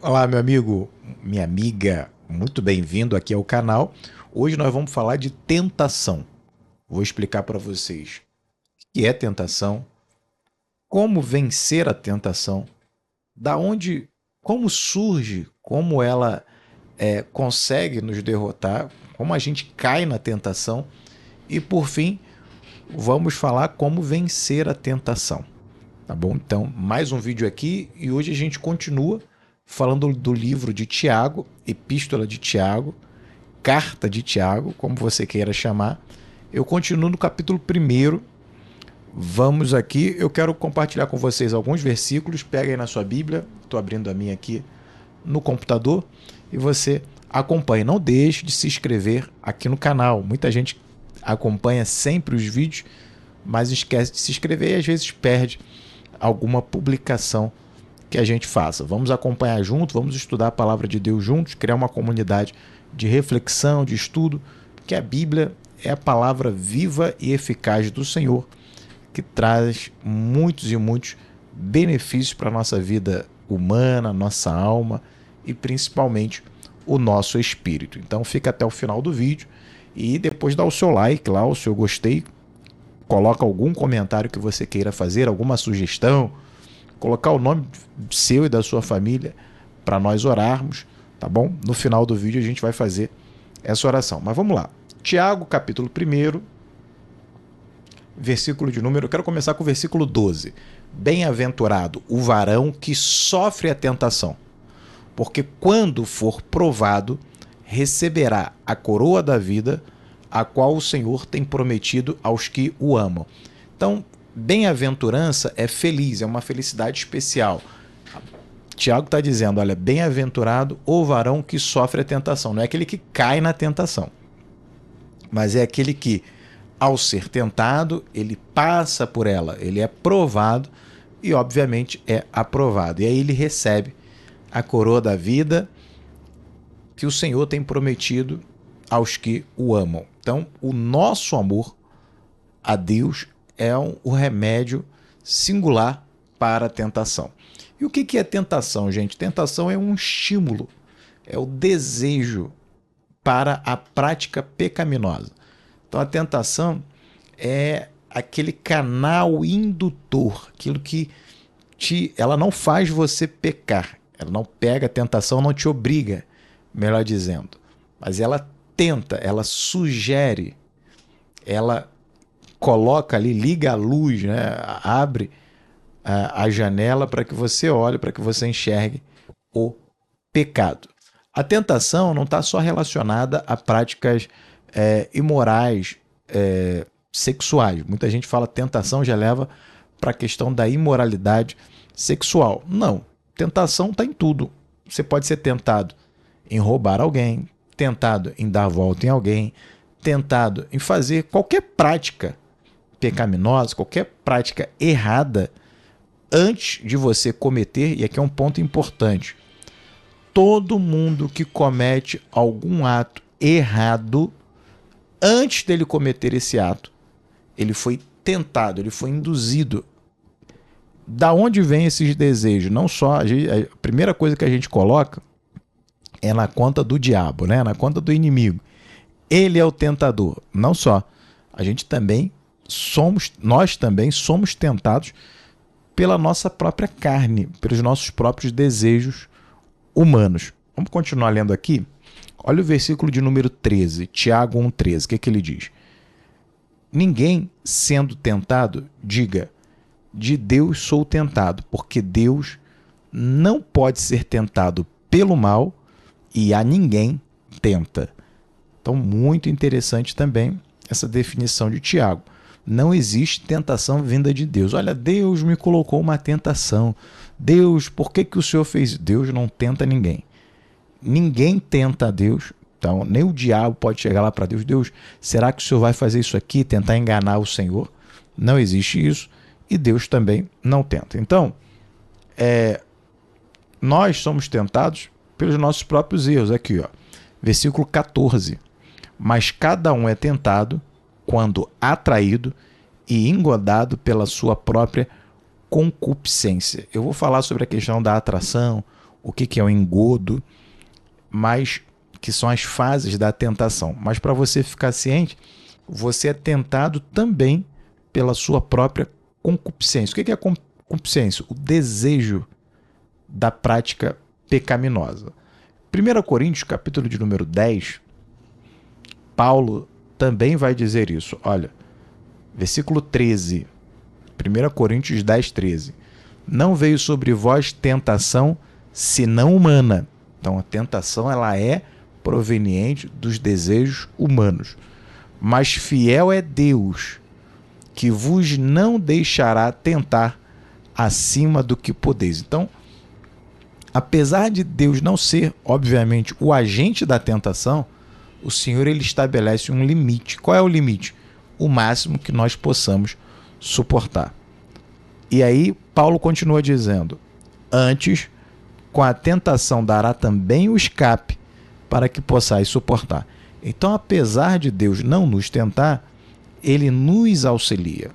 Olá, meu amigo, minha amiga, muito bem-vindo aqui ao canal. Hoje nós vamos falar de tentação. Vou explicar para vocês o que é tentação, como vencer a tentação, da onde, como surge, como ela consegue nos derrotar, como a gente cai na tentação e, por fim, vamos falar como vencer a tentação. Tá bom? Então, mais um vídeo aqui e hoje a gente continua falando do livro de Tiago, Epístola de Tiago, Carta de Tiago, como você queira chamar. Eu continuo no capítulo 1. Vamos aqui, eu quero compartilhar com vocês alguns versículos. Pega aí na sua Bíblia, estou abrindo a minha aqui no computador e você acompanhe. Não deixe de se inscrever aqui no canal. Muita gente acompanha sempre os vídeos, mas esquece de se inscrever e às vezes perde alguma publicação que a gente faça. Vamos acompanhar junto, vamos estudar a palavra de Deus juntos, criar uma comunidade de reflexão, de estudo, porque a Bíblia é a palavra viva e eficaz do Senhor, que traz muitos e muitos benefícios para a nossa vida humana, nossa alma e principalmente o nosso espírito. Então fica até o final do vídeo e depois dá o seu like lá, o seu gostei, coloca algum comentário que você queira fazer, alguma sugestão, colocar o nome seu e da sua família para nós orarmos, tá bom? No final do vídeo a gente vai fazer essa oração. Mas vamos lá. Tiago, capítulo 1, versículo de número... Eu quero começar com o versículo 12. Bem-aventurado o varão que sofre a tentação, porque quando for provado, receberá a coroa da vida, a qual o Senhor tem prometido aos que o amam. Então, bem-aventurança é feliz, é uma felicidade especial. Tiago está dizendo, olha, bem-aventurado o varão que sofre a tentação. Não é aquele que cai na tentação, mas é aquele que, ao ser tentado, ele passa por ela, ele é provado e, obviamente, é aprovado. E aí ele recebe a coroa da vida que o Senhor tem prometido aos que o amam. Então, o nosso amor a Deus é o remédio singular para a tentação. E o que é tentação, gente? Tentação é um estímulo, é o desejo para a prática pecaminosa. Então, a tentação é aquele canal indutor, aquilo que ela não faz você pecar, ela não pega a tentação, não te obriga, melhor dizendo, mas ela tenta, ela sugere, ela coloca ali, liga a luz, né? Abre a janela para que você olhe, para que você enxergue o pecado. A tentação não está só relacionada a práticas imorais, sexuais. Muita gente fala tentação, já leva para a questão da imoralidade sexual. Não, tentação está em tudo. Você pode ser tentado em roubar alguém, tentado em dar volta em alguém, tentado em fazer qualquer prática pecaminosa, qualquer prática errada, antes de você cometer, e aqui é um ponto importante, todo mundo que comete algum ato errado, antes dele cometer esse ato, ele foi tentado, ele foi induzido. Da onde vem esses desejos? Não só, a primeira coisa que a gente coloca é na conta do diabo, né? Na conta do inimigo. Ele é o tentador. Não só. Nós também somos tentados pela nossa própria carne, pelos nossos próprios desejos humanos. Vamos continuar lendo aqui? Olha o versículo de número 13, Tiago 1,13. O que ele diz? Ninguém sendo tentado, diga, de Deus sou tentado, porque Deus não pode ser tentado pelo mal e a ninguém tenta. Então, muito interessante também essa definição de Tiago. Não existe tentação vinda de Deus. Olha, Deus me colocou uma tentação. Deus, por que o Senhor fez? Deus não tenta ninguém. Ninguém tenta a Deus. Então, nem o diabo pode chegar lá para Deus. Deus, será que o Senhor vai fazer isso aqui? Tentar enganar o Senhor? Não existe isso. E Deus também não tenta. Então, nós somos tentados pelos nossos próprios erros. Aqui, ó, versículo 14. Mas cada um é tentado quando atraído e engodado pela sua própria concupiscência. Eu vou falar sobre a questão da atração, o que é o engodo, mas que são as fases da tentação. Mas para você ficar ciente, você é tentado também pela sua própria concupiscência. O que é a concupiscência? O desejo da prática pecaminosa. 1 Coríntios, capítulo de número 10, Paulo também vai dizer isso. Olha, versículo 13, 1 Coríntios 10, 13. Não veio sobre vós tentação senão humana. Então a tentação ela é proveniente dos desejos humanos. Mas fiel é Deus, que vos não deixará tentar acima do que podeis. Então, apesar de Deus não ser, obviamente, o agente da tentação, o Senhor ele estabelece um limite. Qual é o limite? O máximo que nós possamos suportar. E aí, Paulo continua dizendo: antes, com a tentação dará também o escape, para que possais suportar. Então, apesar de Deus não nos tentar, ele nos auxilia,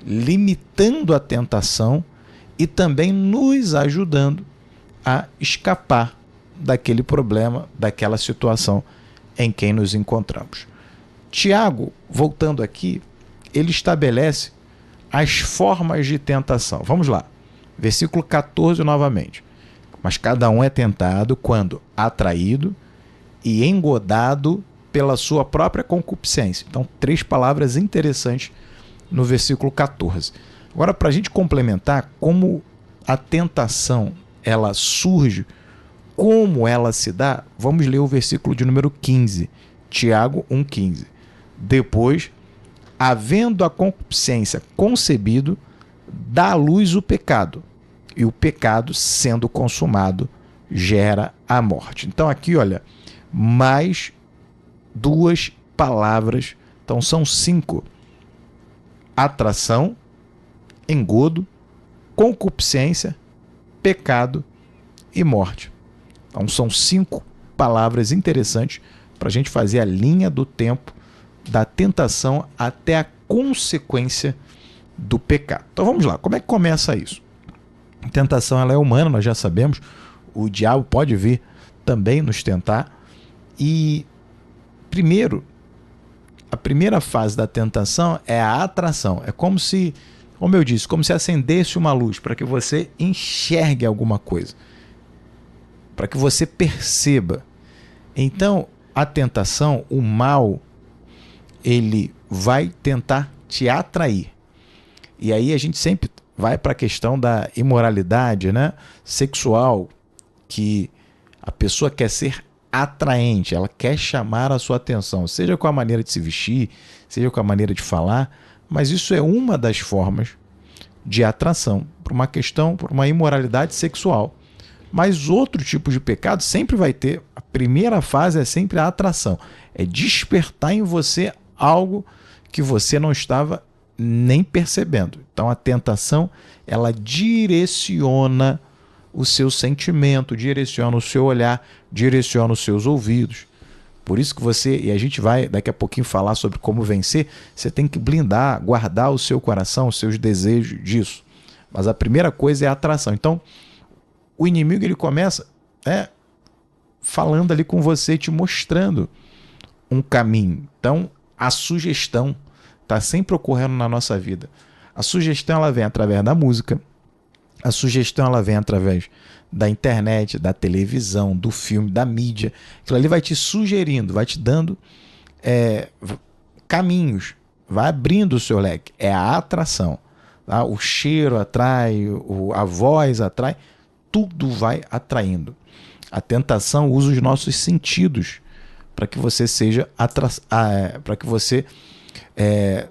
limitando a tentação e também nos ajudando a escapar daquele problema, daquela situação em que nos encontramos. Tiago, voltando aqui, ele estabelece as formas de tentação. Vamos lá, versículo 14 novamente. Mas cada um é tentado quando atraído e engodado pela sua própria concupiscência. Então, 3 palavras interessantes no versículo 14. Agora, para a gente complementar como a tentação ela surge, como ela se dá, vamos ler o versículo de número 15, Tiago 1,15. Depois, havendo a concupiscência concebido, dá à luz o pecado, e o pecado, sendo consumado, gera a morte. Então aqui, olha, mais 2 palavras, então são 5. Atração, engodo, concupiscência, pecado e morte. Então são 5 palavras interessantes para a gente fazer a linha do tempo da tentação até a consequência do pecado. Então vamos lá, como é que começa isso? A tentação ela é humana, nós já sabemos, o diabo pode vir também nos tentar. E primeiro, a primeira fase da tentação é a atração. É como se, como eu disse, como se acendesse uma luz para que você enxergue alguma coisa, para que você perceba. Então, a tentação, o mal, ele vai tentar te atrair. E aí a gente sempre vai para a questão da imoralidade, né, sexual, que a pessoa quer ser atraente, ela quer chamar a sua atenção, seja com a maneira de se vestir, seja com a maneira de falar, mas isso é uma das formas de atração, por uma questão, por uma imoralidade sexual. Mas outro tipo de pecado sempre vai ter, a primeira fase é sempre a atração, é despertar em você algo que você não estava nem percebendo. Então a tentação, ela direciona o seu sentimento, direciona o seu olhar, direciona os seus ouvidos. Por isso que você, e a gente vai daqui a pouquinho falar sobre como vencer, você tem que blindar, guardar o seu coração, os seus desejos disso. Mas a primeira coisa é a atração. Então, o inimigo ele começa falando ali com você, te mostrando um caminho. Então, a sugestão está sempre ocorrendo na nossa vida. A sugestão ela vem através da música, a sugestão ela vem através da internet, da televisão, do filme, da mídia. Aquilo ali vai te sugerindo, vai te dando caminhos, vai abrindo o seu leque. É a atração. Tá? O cheiro atrai, a voz atrai, tudo vai atraindo. A tentação usa os nossos sentidos para que você seja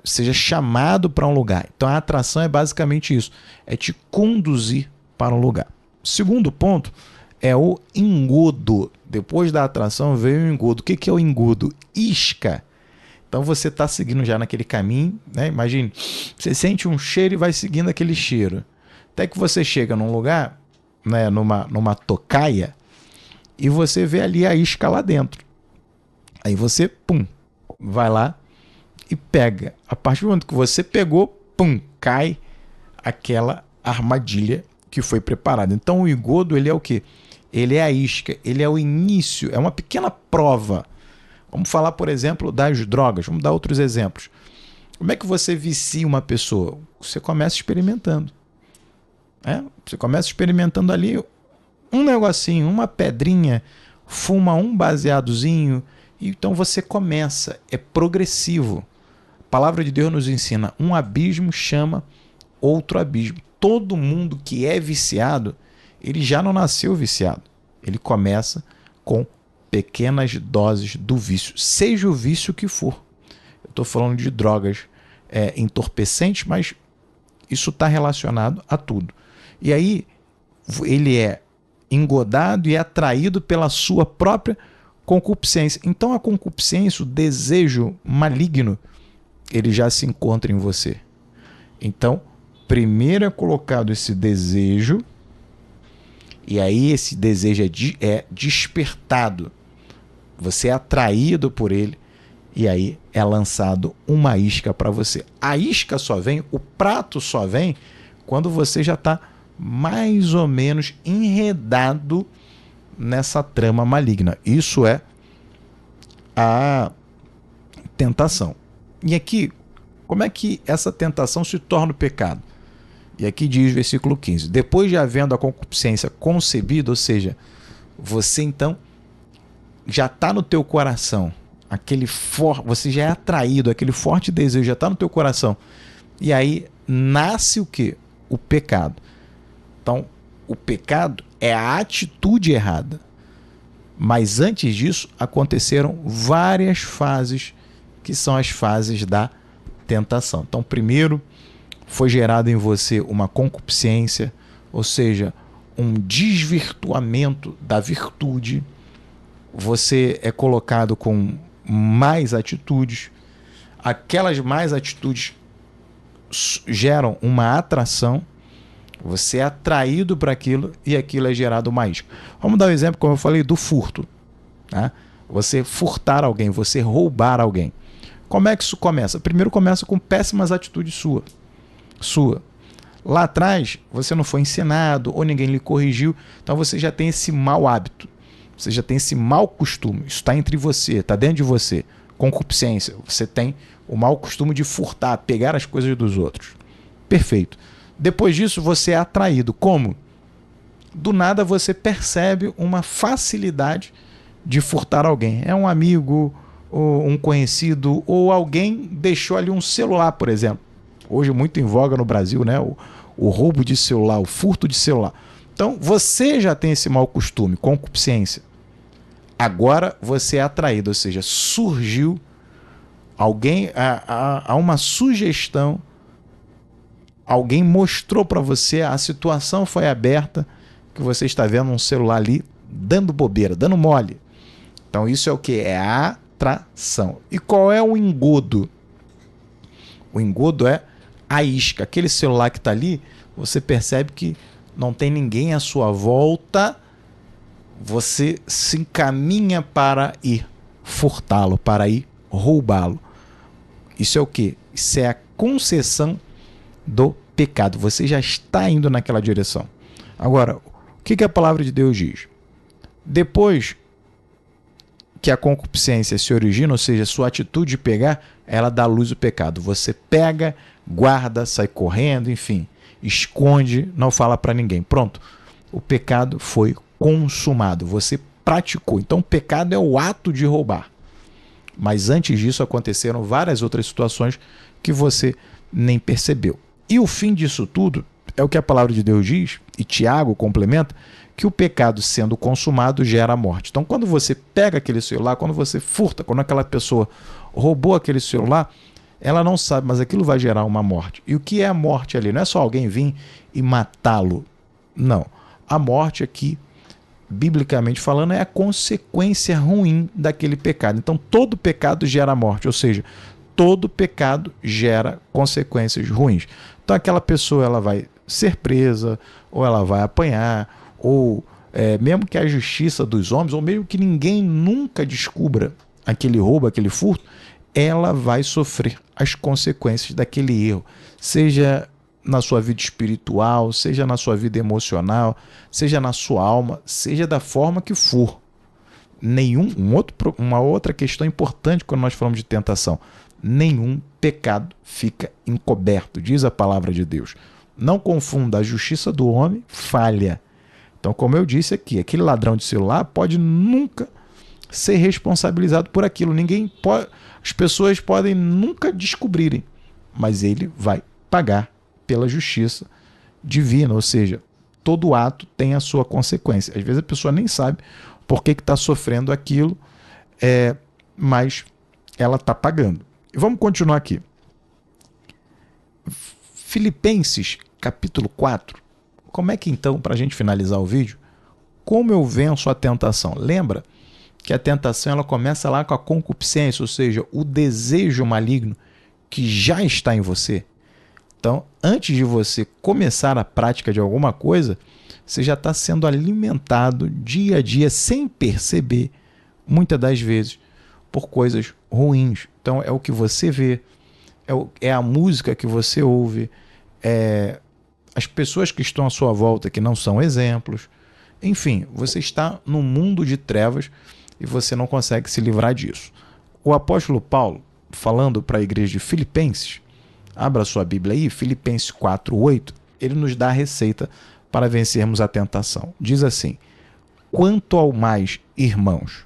seja chamado para um lugar. Então a atração é basicamente isso, é te conduzir para um lugar. O segundo ponto é o engodo. Depois da atração veio o engodo. O que é o engodo? Isca. Então você está seguindo já naquele caminho, né? Imagine, você sente um cheiro e vai seguindo aquele cheiro. Até que você chega num lugar, né, numa tocaia, e você vê ali a isca lá dentro. Aí você, vai lá e pega. A partir do momento que você pegou, cai aquela armadilha que foi preparada. Então o engodo, ele é o quê? ele é a isca, ele é o início, é uma pequena prova. Vamos falar, por exemplo, das drogas, vamos dar outros exemplos. Como é que você vicia uma pessoa? Você começa experimentando. Você começa experimentando ali um negocinho, uma pedrinha, fuma um baseadozinho, então você começa, é progressivo. A palavra de Deus nos ensina, um abismo chama outro abismo. Todo mundo que é viciado, ele já não nasceu viciado. Ele começa com pequenas doses do vício, seja o vício que for. Eu estou falando de drogas entorpecentes, mas isso está relacionado a tudo. E aí ele é engodado e atraído pela sua própria concupiscência. Então a concupiscência, o desejo maligno, ele já se encontra em você. Então, primeiro é colocado esse desejo, e aí esse desejo é despertado. Você é atraído por ele, e aí é lançado uma isca para você. A isca só vem, o prato só vem, quando você já está mais ou menos enredado nessa trama maligna. Isso é a tentação. E aqui, como é que essa tentação se torna o pecado? E aqui diz o versículo 15: depois de havendo a concupiscência concebida, ou seja, você então já está no teu coração, você já é atraído, aquele forte desejo já está no teu coração. E aí nasce o quê? O pecado. Então, o pecado é a atitude errada. Mas antes disso, aconteceram várias fases, que são as fases da tentação. Então, primeiro, foi gerado em você uma concupiscência, ou seja, um desvirtuamento da virtude. Você é colocado com mais atitudes. Aquelas mais atitudes geram uma atração. Você é atraído para aquilo e aquilo é gerado uma isca. Vamos dar um exemplo, como eu falei, do furto. Tá? Você furtar alguém, você roubar alguém. Como é que isso começa? Primeiro começa com péssimas atitudes sua. Lá atrás, você não foi ensinado ou ninguém lhe corrigiu, então você já tem esse mau hábito. Você já tem esse mau costume. Isso está entre você, está dentro de você. Concupiscência. Você tem o mau costume de furtar, pegar as coisas dos outros. Perfeito. Depois disso, você é atraído. Como? Do nada você percebe uma facilidade de furtar alguém. É um amigo, ou um conhecido, ou alguém deixou ali um celular, por exemplo. Hoje muito em voga no Brasil, né? O roubo de celular, o furto de celular. Então, você já tem esse mau costume, concupiscência. Agora você é atraído, ou seja, surgiu alguém, há uma sugestão, alguém mostrou para você, a situação foi aberta, que você está vendo um celular ali dando bobeira, dando mole. Então isso é o que? É a atração. E qual é o engodo? O engodo é a isca. Aquele celular que está ali, você percebe que não tem ninguém à sua volta, você se encaminha para ir furtá-lo, para ir roubá-lo. Isso é o quê? Isso é a concessão do pecado. Você já está indo naquela direção. Agora, o que a palavra de Deus diz? Depois que a concupiscência se origina, ou seja, sua atitude de pegar, ela dá luz ao pecado. Você pega, guarda, sai correndo, enfim, esconde, não fala para ninguém. Pronto, o pecado foi consumado, você praticou. Então, o pecado é o ato de roubar. Mas antes disso aconteceram várias outras situações que você nem percebeu. E o fim disso tudo é o que a palavra de Deus diz, e Tiago complementa, que o pecado sendo consumado gera a morte. Então, quando você pega aquele celular, quando você furta, quando aquela pessoa roubou aquele celular, ela não sabe, mas aquilo vai gerar uma morte. E o que é a morte ali? Não é só alguém vir e matá-lo. Não. A morte aqui, biblicamente falando, é a consequência ruim daquele pecado. Então, todo pecado gera morte, ou seja, todo pecado gera consequências ruins. Então, aquela pessoa ela vai ser presa, ou ela vai apanhar, ou mesmo que a justiça dos homens, ou mesmo que ninguém nunca descubra aquele roubo, aquele furto, ela vai sofrer as consequências daquele erro, seja na sua vida espiritual, seja na sua vida emocional, seja na sua alma, seja da forma que for. Uma outra questão importante quando nós falamos de tentação: nenhum pecado fica encoberto, diz a palavra de Deus. Não confunda a justiça do homem, falha. Então, como eu disse aqui, aquele ladrão de celular pode nunca ser responsabilizado por aquilo. As pessoas podem nunca descobrirem, mas ele vai pagar pela justiça divina, ou seja, todo ato tem a sua consequência. Às vezes a pessoa nem sabe por que está sofrendo aquilo, mas ela está pagando. E vamos continuar aqui. Filipenses, capítulo 4. Como é que então, para a gente finalizar o vídeo, como eu venço a tentação? Lembra que a tentação ela começa lá com a concupiscência, ou seja, o desejo maligno que já está em você. Então, antes de você começar a prática de alguma coisa, você já está sendo alimentado dia a dia, sem perceber, muitas das vezes, por coisas ruins. Então, é o que você vê, é a música que você ouve, as pessoas que estão à sua volta que não são exemplos. Enfim, você está num mundo de trevas e você não consegue se livrar disso. O apóstolo Paulo, falando para a igreja de Filipenses, abra sua Bíblia aí, Filipenses 4:8, ele nos dá a receita para vencermos a tentação. Diz assim: quanto ao mais, irmãos,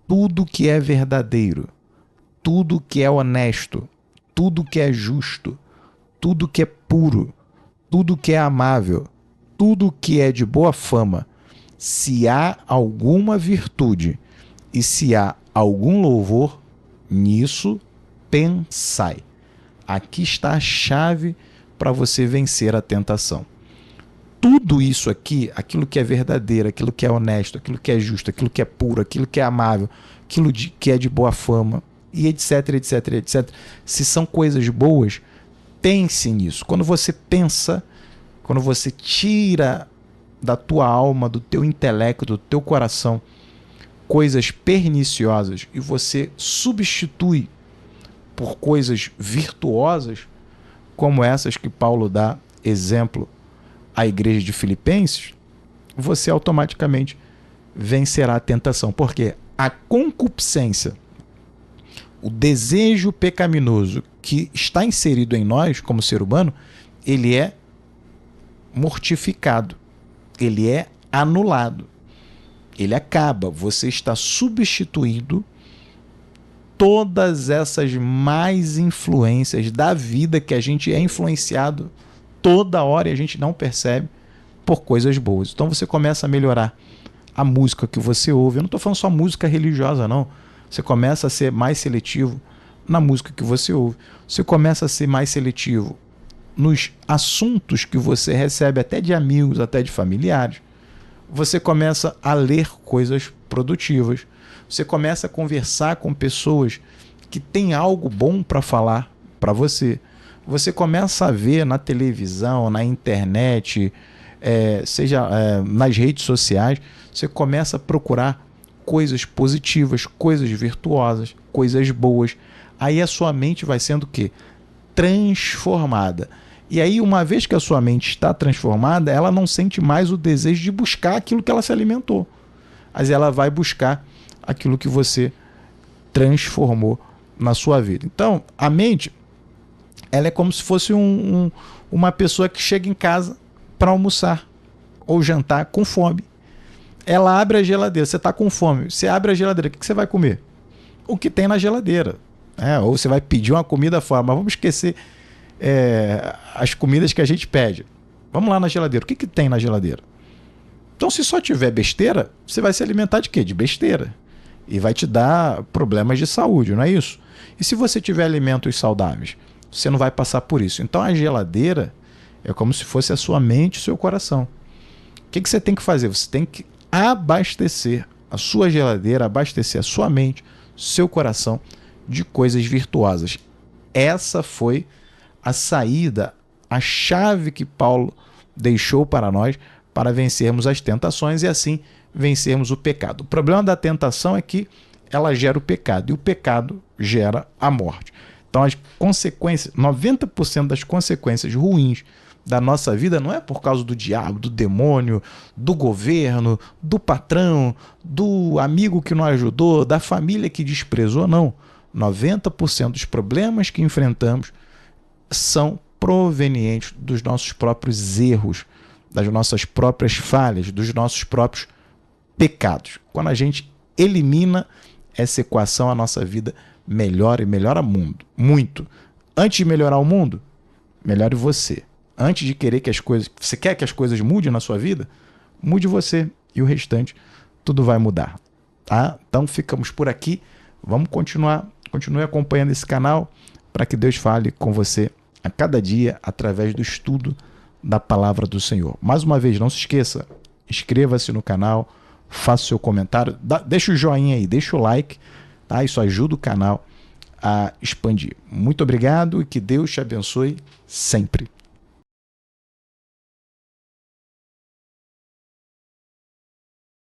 tudo que é verdadeiro, tudo que é honesto, tudo que é justo, tudo que é puro, tudo que é amável, tudo que é de boa fama, se há alguma virtude e se há algum louvor, nisso pensai. Aqui está a chave para você vencer a tentação. Tudo isso aqui, aquilo que é verdadeiro, aquilo que é honesto, aquilo que é justo, aquilo que é puro, aquilo que é amável, aquilo que é de boa fama, e etc, etc, etc. Se são coisas boas, pense nisso. Quando você pensa, quando você tira da tua alma, do teu intelecto, do teu coração, coisas perniciosas e você substitui por coisas virtuosas, como essas que Paulo dá exemplo à igreja de Filipenses, você automaticamente vencerá a tentação. Porque a concupiscência, o desejo pecaminoso que está inserido em nós como ser humano, ele é mortificado, ele é anulado, ele acaba. Você está substituindo todas essas más influências da vida que a gente é influenciado toda hora e a gente não percebe, por coisas boas. Então você começa a melhorar a música que você ouve. Eu não estou falando só música religiosa, não. Você começa a ser mais seletivo na música que você ouve. Você começa a ser mais seletivo nos assuntos que você recebe, até de amigos, até de familiares. Você começa a ler coisas produtivas. Você começa a conversar com pessoas que têm algo bom para falar para você. Você começa a ver na televisão, na internet, seja nas redes sociais, você começa a procurar coisas positivas, coisas virtuosas, coisas boas. Aí a sua mente vai sendo o quê? Transformada. E aí, uma vez que a sua mente está transformada, ela não sente mais o desejo de buscar aquilo que ela se alimentou. Mas ela vai buscar aquilo que você transformou na sua vida. Então, a mente, ela é como se fosse uma pessoa que chega em casa para almoçar ou jantar com fome. Ela abre a geladeira, você está com fome, você abre a geladeira, o que você vai comer? O que tem na geladeira. Ou você vai pedir uma comida fora, mas vamos esquecer as comidas que a gente pede. Vamos lá na geladeira, o que tem na geladeira? Então, se só tiver besteira, você vai se alimentar de quê? De besteira. E vai te dar problemas de saúde, não é isso? E se você tiver alimentos saudáveis, você não vai passar por isso. Então, a geladeira é como se fosse a sua mente e o seu coração. O que você tem que fazer? Você tem que abastecer a sua geladeira, abastecer a sua mente, seu coração de coisas virtuosas. Essa foi a saída, a chave que Paulo deixou para nós para vencermos as tentações e assim vencermos o pecado. O problema da tentação é que ela gera o pecado e o pecado gera a morte. Então as consequências, 90% das consequências ruins da nossa vida não é por causa do diabo, do demônio, do governo, do patrão, do amigo que não ajudou, da família que desprezou, não. 90% dos problemas que enfrentamos são provenientes dos nossos próprios erros, das nossas próprias falhas, dos nossos próprios pecados. Quando a gente elimina essa equação, a nossa vida melhora e melhora muito. Antes de melhorar o mundo, melhore você. Antes de querer que as coisas... Você quer que as coisas mudem na sua vida? Mude você e o restante tudo vai mudar. Tá? Então ficamos por aqui. Vamos continuar. Continue acompanhando esse canal para que Deus fale com você a cada dia através do estudo da palavra do Senhor. Mais uma vez, não se esqueça, inscreva-se no canal, faça o seu comentário, deixa o joinha aí, deixa o like, tá? Isso ajuda o canal a expandir. Muito obrigado e que Deus te abençoe sempre.